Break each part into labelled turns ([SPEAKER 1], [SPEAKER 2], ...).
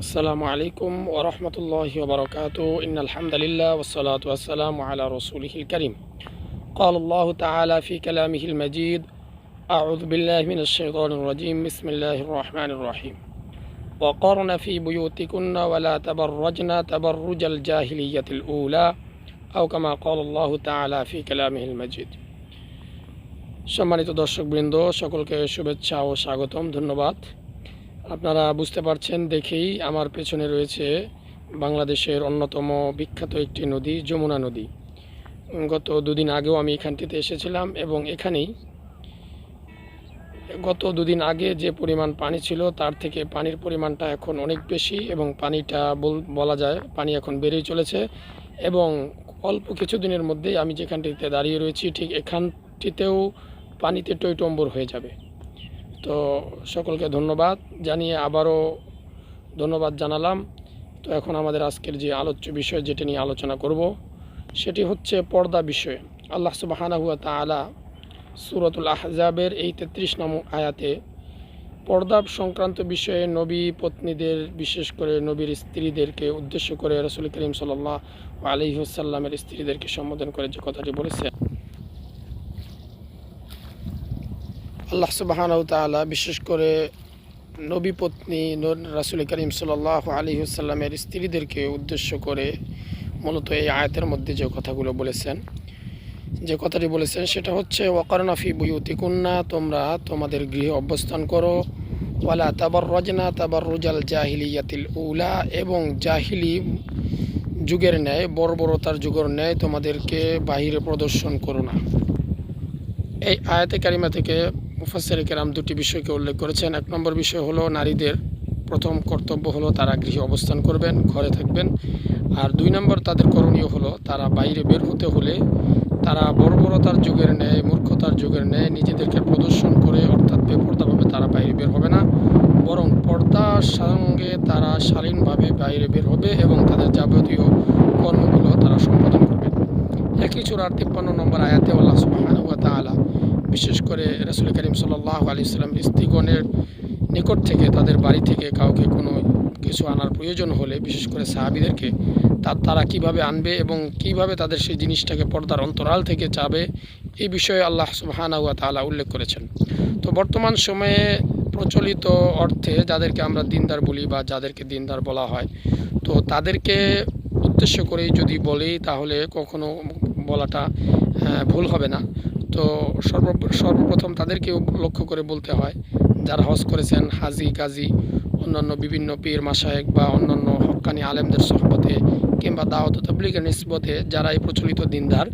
[SPEAKER 1] আসসালামু আলাইকুম ওয়া রাহমাতুল্লাহি ওয়া বারাকাতুহু ইন্নাল হামদালিল্লাহ ওয়াস সালাতু ওয়াস সালামু আলা রাসূলিহিল কারীম قال الله تعالى في كلامه المجيد أعوذ بالله من الشيطان الرجيم بسم الله الرحمن الرحيم وقرن في بيوتكن ولا تبرجن تبرج الجاهلية الأولى أو كما قال الله تعالى في كلامه المجيد সম্মানিত দর্শকবৃন্দ সকলকে শুভেচ্ছা ও স্বাগতম ধন্যবাদ। আপনারা বুঝতে পারছেন দেখেই আমার পেছনে রয়েছে বাংলাদেশের অন্যতম বিখ্যাত একটি নদী যমুনা নদী। গত দুদিন আগেও আমি এখানটিতে এসেছিলাম এবং এখানেই গত দুদিন আগে যে পরিমাণ পানি ছিল তার থেকে পানির পরিমাণটা এখন অনেক বেশি এবং পানিটা বলা যায় পানি এখন বেড়েই চলেছে এবং অল্প কিছুদিনের মধ্যেই আমি যেখানটিতে দাঁড়িয়ে রয়েছি ঠিক এখানটিতেও পানিতে টইটম্বর হয়ে যাবে। তো সকলকে ধন্যবাদ জানিয়ে আবারও ধন্যবাদ জানালাম। তো এখন আমাদের আজকের যে আলোচ্য বিষয় যেটা নিয়ে আলোচনা করব সেটি হচ্ছে পর্দা বিষয়। আল্লাহ সুবহানাহু ওয়া তাআলা সূরাতুল আহজাবের এই 33 নং আয়াতে পর্দা সংক্রান্ত বিষয়ে নবী পত্নীদের বিশেষ করে নবীর স্ত্রীদেরকে উদ্দেশ্য করে রাসূল করিম সাল্লাল্লাহু আলাইহি ওয়াসাল্লামের স্ত্রীদেরকে সম্বোধন করে যে কথাটি বলেছে, আল্লাহ সুবহানাহু ওয়া তাআলা বিশেষ করে নবী পত্নী রাসূল করিম সাল্লাল্লাহু আলাইহি ওয়াসাল্লামের স্ত্রীদেরকে উদ্দেশ্য করে মূলত এই আয়াতের মধ্যে যে কথাগুলো বলেছেন, যে কথাটি বলেছেন সেটা হচ্ছে ওয়াকারনা ফি বুয়ুতিকুন্না, তোমরা তোমাদের গৃহে অবস্থান করো, ওয়ালা তাবাররাজনা তাবাররুজাল জাহিলিয়াতিল উলা, এবং জাহিলি যুগের ন্যায় বর্বরতার যুগের ন্যায় তোমাদেরকে বাহিরে প্রদর্শন করো না। এই আয়াতে কারিমা থেকে মুফাসসির কেরাম দুটি বিষয়কে উল্লেখ করেছেন। এক নম্বর বিষয় হলো নারীদের প্রথম কর্তব্য হলো তারা গৃহে অবস্থান করবেন, ঘরে থাকবেন। আর দুই নম্বর তাদের করণীয় হলো তারা বাইরে বের হতে হলে তারা বর্বরতার যুগের ন্যায় মূর্খতার যুগের ন্যায় নিজেদেরকে প্রদর্শন করে অর্থাৎ বেপরদাভাবে তারা বাইরে বের হবে না, বরং পর্দার সঙ্গে তারা শালীনভাবে বাইরে বের হবে এবং তাদের যাবতীয় কর্মগুলো তারা সম্পাদন করবে। একই সূরার 53 নম্বর আয়াতে আল্লাহ সুবহানাহু ওয়া তাআলা বিশেষ করে রাসূল করিম সাল্লাল্লাহু আলাইহি ওয়াসাল্লাম স্ত্রীগণের নিকট থেকে তাদের বাড়ি থেকে কাউকে কোনো কিছু আনার প্রয়োজন হলে বিশেষ করে সাহাবীদেরকে তারা কিভাবে আনবে এবং কিভাবে তাদের সেই জিনিসটাকে পর্দার অন্তরাল থেকে চাবে এই বিষয়ে আল্লাহ সুবহানাহু ওয়া তাআলা উল্লেখ করেছেন। তো বর্তমান সময়ে প্রচলিত অর্থে যাদেরকে আমরা দিনদার বলি বা যাদেরকে দিনদার বলা হয়, তো তাদেরকে উদ্দেশ্য করেই যদি বলি তাহলে কখনো বলাটা ভুল হবে না। তো সর্বপ্রথম তাদেরকেও লক্ষ্য করে বলতে হয় যারা হজ করেছেন, হাজি গাজী, অন্যান্য বিভিন্ন পীর মাশায়েখ বা অন্যান্য হক্কানি আলেমদের সোহবতে কিংবা দাওয়াত তাবলীগের নিসবতে যারা এই প্রচলিত দিনদার,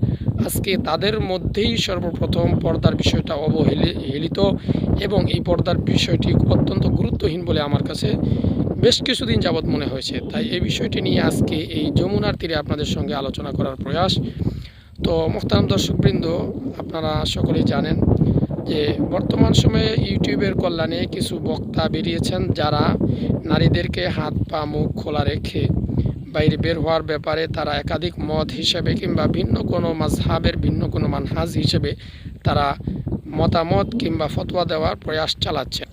[SPEAKER 1] আজকে তাদের মধ্যেই সর্বপ্রথম পর্দার বিষয়টা অবহেলিত এবং এই পর্দার বিষয়টি অত্যন্ত গুরুত্বহীন বলে আমার কাছে বেশ কিছুদিন যাবৎ মনে হয়েছে। তাই এই বিষয়টি নিয়ে আজকে এই যমুনার তীরে আপনাদের সঙ্গে আলোচনা করার প্রয়াস। তো মোহতারাম দর্শকবৃন্দ, আপনারা সকলেই জানেন যে বর্তমান সময়ে ইউটিউবের কল্যাণে কিছু বক্তা বেরিয়েছেন যারা নারীদেরকে হাত পা মুখ খোলা রেখে বাইরে বের হওয়ার ব্যাপারে তারা একাধিক মত হিসেবে কিংবা ভিন্ন কোনো মাযহাবের ভিন্ন কোনো মানহাজ হিসেবে তারা মতামত কিংবা ফতোয়া দেওয়ার প্রয়াস চালাচ্ছে,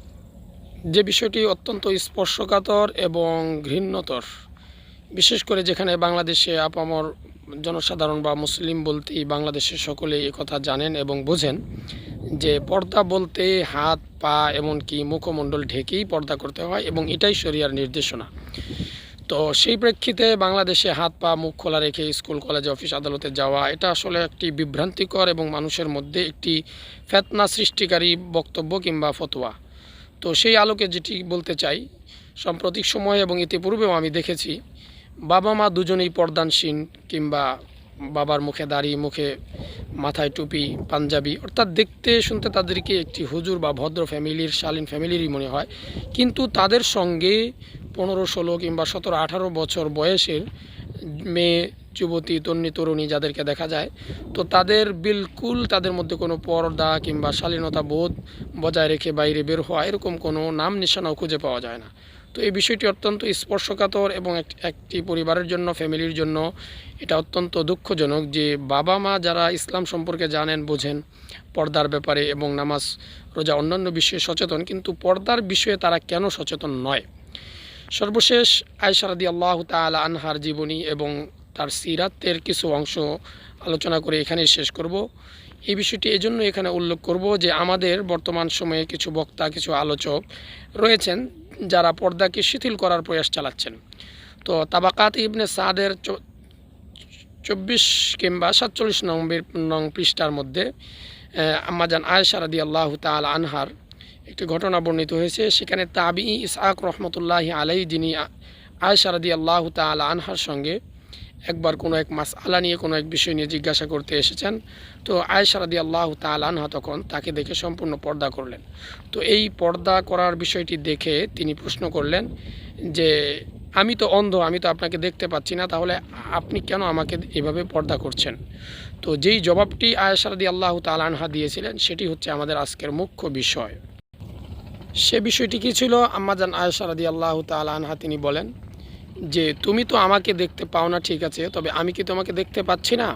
[SPEAKER 1] যে বিষয়টি অত্যন্ত স্পর্শকাতর এবং ঘৃণ্যতর। বিশেষ করে যেখানে বাংলাদেশে আপামর জনসাধারণ বা মুসলিম বলতেই বাংলাদেশের সকলেই কথা জানেন এবং বোঝেন যে পর্দা বলতে হাত পা এমনকি মুখমণ্ডল ঢেকেই পর্দা করতে হয় এবং এটাই শরিয়ার নির্দেশনা। তো সেই প্রেক্ষিতে বাংলাদেশে হাত পা মুখ খোলা রেখে স্কুল কলেজে অফিস আদালতে যাওয়া এটা আসলে একটি বিভ্রান্তিকর এবং মানুষের মধ্যে একটি ফিতনা সৃষ্টিকারী বক্তব্য কিংবা ফতোয়া। তো সেই আলোকে যেটি বলতে চাই, সাম্প্রতিক সময়ে এবং ইতিপূর্বেও আমি দেখেছি বাবা মা দুজনেই পর্দানসীন কিংবা বাবার মুখে দাড়ি, মুখে মাথায় টুপি, পাঞ্জাবি, অর্থাৎ দেখতে শুনতে তাদেরকে একটি হুজুর বা ভদ্র ফ্যামিলির শালীন ফ্যামিলিরই মনে হয়, কিন্তু তাদের সঙ্গে 15, 16 কিংবা 17, 18 বছর বয়সের মেয়ে, যুবতী, তরুণী যাদেরকে দেখা যায়, তো তাদের বিলকুল তাদের মধ্যে কোনো পর্দা কিংবা শালীনতা বোধ বজায় রেখে বাইরে বের হওয়া এরকম কোনো নাম নিশানাও খুঁজে পাওয়া যায় না। তো এই বিষয়টি অত্যন্ত স্পর্শকাতর এবং একটি পরিবারের জন্য, ফ্যামিলির জন্য এটা অত্যন্ত দুঃখজনক যে বাবা মা যারা ইসলাম সম্পর্কে জানেন, বোঝেন, পর্দার ব্যাপারে এবং নামাজ রোজা অন্যান্য বিষয়ে সচেতন, কিন্তু পর্দার বিষয়ে তারা কেন সচেতন নয়। সর্বশেষ আয়েশা রাদিয়াল্লাহু তাআলা আনহার জীবনী এবং তার সিরাতের কিছু অংশ আলোচনা করে এখানেই শেষ করব। এই বিষয়টি এজন্য এখানে উল্লেখ করব যে আমাদের বর্তমান সময়ে কিছু বক্তা, কিছু আলোচক রয়েছেন যারা পর্দাকে শিথিল করার প্রয়াস চালাচ্ছেন। তো তাবাকাত ইবনে সাদের 24 কিংবা 47 নং পৃষ্ঠার মধ্যে আম্মাজান আয়েশা রাদিয়াল্লাহু তাআলা আনহার একটি ঘটনা বর্ণিত হয়েছে। সেখানে তাবিঈ ইসহাক রহমতুল্লাহি আলাইহি, যিনি আয়েশা রাদিয়াল্লাহু তাআলা আনহার সঙ্গে একবার কোনো এক মাসআলা নিয়ে, কোনো এক বিষয় নিয়ে জিজ্ঞাসা করতে এসেছেন। তো আয়েশা রাদিয়াল্লাহু তাআলা আনহা তখন তাকে দেখে সম্পূর্ণ পর্দা করলেন। তো এই পর্দা করার বিষয়টি দেখে তিনি প্রশ্ন করলেন যে আমি তো অন্ধ, আমি তো আপনাকে দেখতে পাচ্ছি না, তাহলে আপনি কেন আমাকে এভাবে পর্দা করছেন? তো যেই জবাবটি আয়েশা রাদিয়াল্লাহু তাআলা আনহা দিয়েছিলেন সেটি হচ্ছে আমাদের আজকের মুখ্য বিষয়। সে বিষয়টি কী ছিল? আম্মাজান আয়েশা রাদিয়াল্লাহু তাআলা আনহা তিনি বলেন যে তুমি তো আমাকে দেখতে পাও না, ঠিক আছে, তবে আমি কি তোমাকে দেখতে পাচ্ছি না?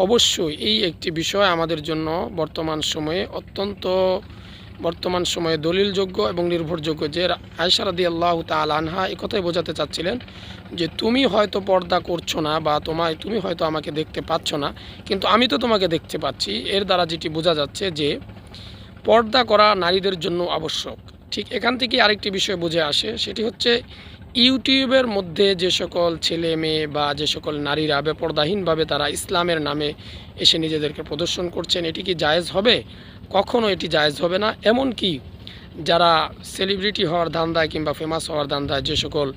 [SPEAKER 1] অবশ্যই এই একটি বিষয় আমাদের জন্য বর্তমান সময়ে দলিলযোগ্য এবং নির্ভরযোগ্য, যে আয়েশা রাদিয়াল্লাহু তাআলা আনহা এই কথাই বোঝাতে চাচ্ছিলেন যে তুমি হয়তো পর্দা করছো না বা তুমি হয়তো আমাকে দেখতে পাচ্ছ না, কিন্তু আমি তো তোমাকে দেখতে পাচ্ছি। এর দ্বারা যেটি বোঝা যাচ্ছে যে পর্দা করা নারীদের জন্য আবশ্যক। ঠিক এখান থেকে আরেকটি বিষয় বুঝে আসে, সেটি হচ্ছে ইউটিউবের মধ্যে যে সকল ছেলে মেয়ে বা যে সকল নারীরা বেপর্দাহীনভাবে তারা ইসলামের নামে এসে নিজেদেরকে প্রদর্শন করছেন, এটি কি জায়েজ হবে? কখনো এটি জায়েজ হবে না। এমনকি যারা সেলিব্রিটি হওয়ার ধান্দায় কিংবা ফেমাস হওয়ার ধান্দায় যে সকল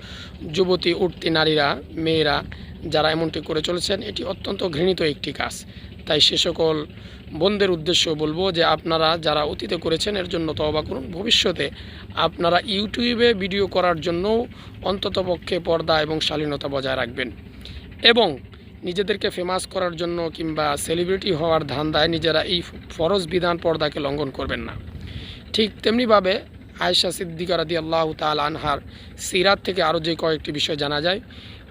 [SPEAKER 1] যুবতী উঠতি নারীরা, মেয়েরা যারা এমনটি করে চলেছেন, এটি অত্যন্ত ঘৃণিত একটি কাজ। তাই সে সকল বোনদের উদ্দেশ্য বলবো যে আপনারা যারা অতীতে করেছেন এর জন্য তওবা করুন। ভবিষ্যতে আপনারা ইউটিউবে ভিডিও করার জন্য অন্ততপক্ষে পর্দা এবং শালীনতা বজায় রাখবেন, এবং নিজেদেরকে ফেমাস করার জন্য কিংবা সেলিব্রিটি হওয়ার ধান্দায় নিজেরা এই ফরজ বিধান পর্দাকে লঙ্ঘন করবেন না। ঠিক তেমনিভাবে আয়েশা সিদ্দিকা রাদিয়াল্লাহু তাআলা আনহার সিরাত থেকে আরও যে কয়েকটি বিষয় জানা যায়,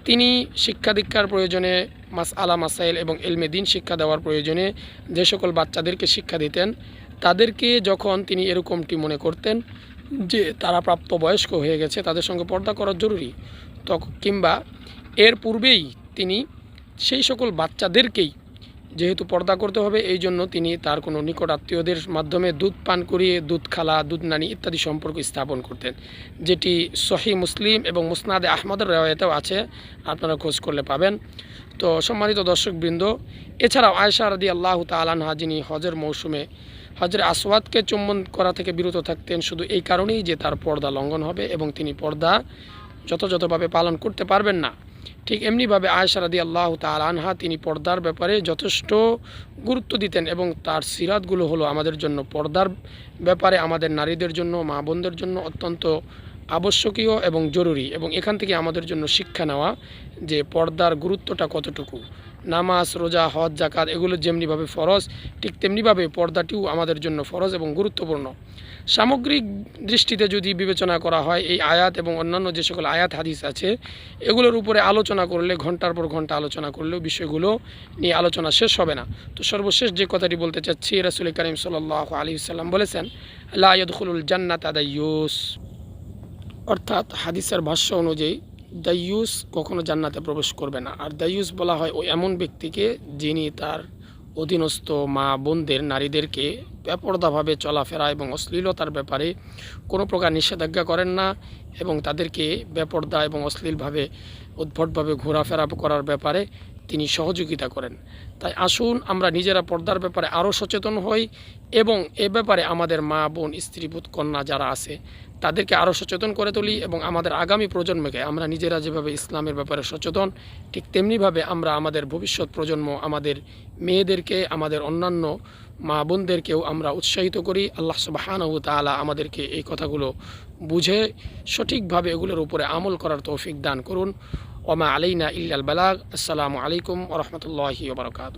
[SPEAKER 1] তিনি শিক্ষা দীক্ষার প্রয়োজনে, মাসআলা মাসাইল এবং ইলমে দ্বীন শিক্ষা দেওয়ার প্রয়োজনে যে সকল বাচ্চাদেরকে শিক্ষা দিতেন, তাদেরকে যখন তিনি এরকমটি মনে করতেন যে তারা প্রাপ্তবয়স্ক হয়ে গেছে, তাদের সঙ্গে পর্দা করা জরুরি, কিংবা এর পূর্বেই তিনি সেই সকল বাচ্চাদেরকেই যেহেতু পর্দা করতে হবে, এই জন্য তিনি তার কোনো নিকট আত্মীয়দের মাধ্যমে দুধ পান করিয়ে দুধ খালা, দুধ নানি ইত্যাদি সম্পর্ক স্থাপন করতেন, যেটি সহিহ মুসলিম এবং মুসনাদে আহমদের রেওয়ায়েতেও আছে, আপনারা খোঁজ করলে পাবেন। তো সম্মানিত দর্শকবৃন্দ, এছাড়াও আয়েশা রাদিয়াল্লাহু তাআলা আনহা, যিনি হজের মৌসুমে হজরে আসওয়াদকে চুম্বন করা থেকে বিরত থাকতেন শুধু এই কারণেই যে তার পর্দা লঙ্ঘন হবে এবং তিনি পর্দা যথাযথভাবে পালন করতে পারবেন না। ঠিক এমনিভাবে আয়েশা রাদিয়াল্লাহু তাআলা আনহা তিনি পর্দার ব্যাপারে যথেষ্ট গুরুত্ব দিতেন, এবং তার সিরাতগুলো হলো আমাদের জন্য পর্দার ব্যাপারে আমাদের নারীদের জন্য, মা বোনদের জন্য অত্যন্ত আবশ্যকীয় এবং জরুরি, এবং এখান থেকে আমাদের জন্য শিক্ষা নেওয়া যে পর্দার গুরুত্বটা কতটুকু। নামাজ, রোজা, হজ, যাকাত এগুলো যেমনিভাবে ফরজ, ঠিক তেমনিভাবে পর্দাটিও আমাদের জন্য ফরজ এবং গুরুত্বপূর্ণ। সামগ্রিক দৃষ্টিতে যদি বিবেচনা করা হয়, এই আয়াত এবং অন্যান্য যে সকল আয়াত হাদিস আছে এগুলোর উপরে আলোচনা করলে, ঘন্টার পর ঘন্টা আলোচনা করলেও বিষয়গুলো নিয়ে আলোচনা শেষ হবে না। তো সর্বশেষ যে কথাটি বলতে চাচ্ছি, রাসূল কারীম সাল্লাল্লাহু আলাইহি ওয়াসাল্লাম বলেছেন, লা ইয়াদখুলুল জান্নাতা দায়্যুস, অর্থাৎ হাদিসের ভাষ্য অনুযায়ী দায়্যুস কখনো জান্নাতে প্রবেশ করবে না। আর দায়্যুস বলা হয় ওই এমন ব্যক্তিকে যিনি তার অধীনস্থ মা বোনদের, নারীদেরকে বেপরদাভাবে চলাফেরা এবং অশ্লীলতার ব্যাপারে কোনো প্রকার নিষেধাজ্ঞা করেন না, এবং তাদেরকে বেপরদা এবং অশ্লীলভাবে, উদ্ভটভাবে ঘোরাফেরা করার ব্যাপারে তিনি সহযোগিতা করেন। তাই আসুন আমরা নিজেরা পর্দার ব্যাপারে আরও সচেতন হই, এবং এ ব্যাপারে আমাদের মা বোন, স্ত্রী, পুত, কন্যা যারা আছে তাদেরকে আরও সচেতন করে তুলি, এবং আমাদের আগামী প্রজন্মকে আমরা নিজেরা যেভাবে ইসলামের ব্যাপারে সচেতন, ঠিক তেমনিভাবে আমরা আমাদের ভবিষ্যৎ প্রজন্ম, আমাদের মেয়েদেরকে, আমাদের অন্যান্য মা বোনদেরকেও আমরা উৎসাহিত করি। আল্লাহ সুবহানাহু ওয়া তাআলা আমাদেরকে এই কথাগুলো বুঝে সঠিকভাবে এগুলোর উপরে আমল করার তৌফিক দান করুন। ওয়া মা আলাইনা ইল্লাল বালাগ। আসসালামু আলাইকুম ওয়া রাহমাতুল্লাহি ওয়া বারাকাতুহু।